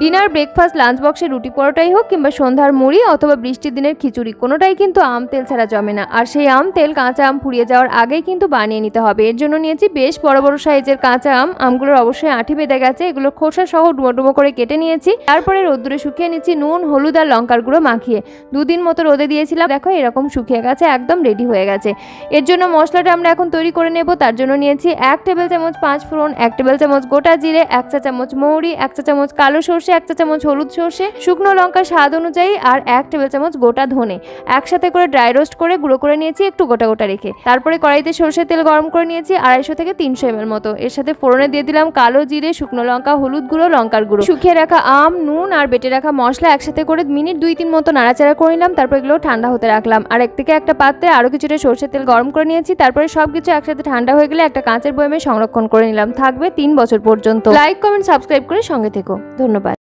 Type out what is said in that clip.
Dinner, breakfast, lunch বক্সে রুটি পরোটাই হোক কিংবা সন্ধ্যার মুড়ি অথবা বৃষ্টির দিনের খিচুড়ি, কোনোটাই কিন্তু আম তেল ছাড়া জমে না। আর সেই আম তেল কাঁচা আম ফুরিয়ে যাওয়ার আগেই কিন্তু বানিয়ে নিতে হবে। এর জন্য নিয়েছি বেশ বড় বড় সাইজের কাঁচা আম। আমগুলোর অবশ্যই আঁটি বেঁধে গেছে, এগুলো খোসা সহ ডুমো ডুমো করে কেটে নিয়েছি। তারপরে রোদ্দুরে শুকিয়ে নিচ্ছি নুন, হলুদ আর লঙ্কার গুঁড়ো মাখিয়ে। 2 দিন মতো রোদে দিয়েছিলাম, দেখো এরকম শুকিয়ে গেছে, একদম রেডি হয়ে গেছে। এর জন্য মশলাটা আমরা এখন তৈরি করে নেব। তার জন্য নিয়েছি 1 টেবিল চামচ 5 ফোড়ন, 1 টেবিল চামচ গোটা জিরে, 1 চা চামচ মৌরি, 1 চা চামচ কালো সর্ষে, 1 চা চামচ হলুদ সর্ষে, শুকনো লঙ্কা স্বাদ অনুযায়ী আর 1 টেবিল চামচ গোটা ধনে একসাথে করে ড্রাই রোস্ট করে গুঁড়ো করে নিয়েছি, একটু গোটা গোটা রেখে। তারপরে কড়াইতে সর্ষের তেল গরম করে নিয়েছি 250 থেকে 300 ml মতো। এর সাথে ফোড়নে দিয়ে দিলাম কালো জিরে, শুকনো লঙ্কা, হলুদ গুঁড়ো, লঙ্কার গুঁড়ো, শুকিয়ে রাখা আম, নুন আর বেটে রাখা মশলা একসাথে করে মিনিট 2-3 মতো নাড়াচাড়া করে নিলাম। তারপর এগুলো ঠান্ডা হতে রাখলাম। আর থেকে একটা পাত্রে আরো কিছুটা সর্ষের তেল গরম করে নিয়েছি। তারপরে সবকিছু একসাথে ঠান্ডা হয়ে গেলে একটা কাঁচের বয়ামে সংরক্ষণ করে নিলাম, থাকবে 3 বছর পর্যন্ত। লাইক, কমেন্ট, সাবস্ক্রাইব করে সঙ্গে থেকো। ধন্যবাদ।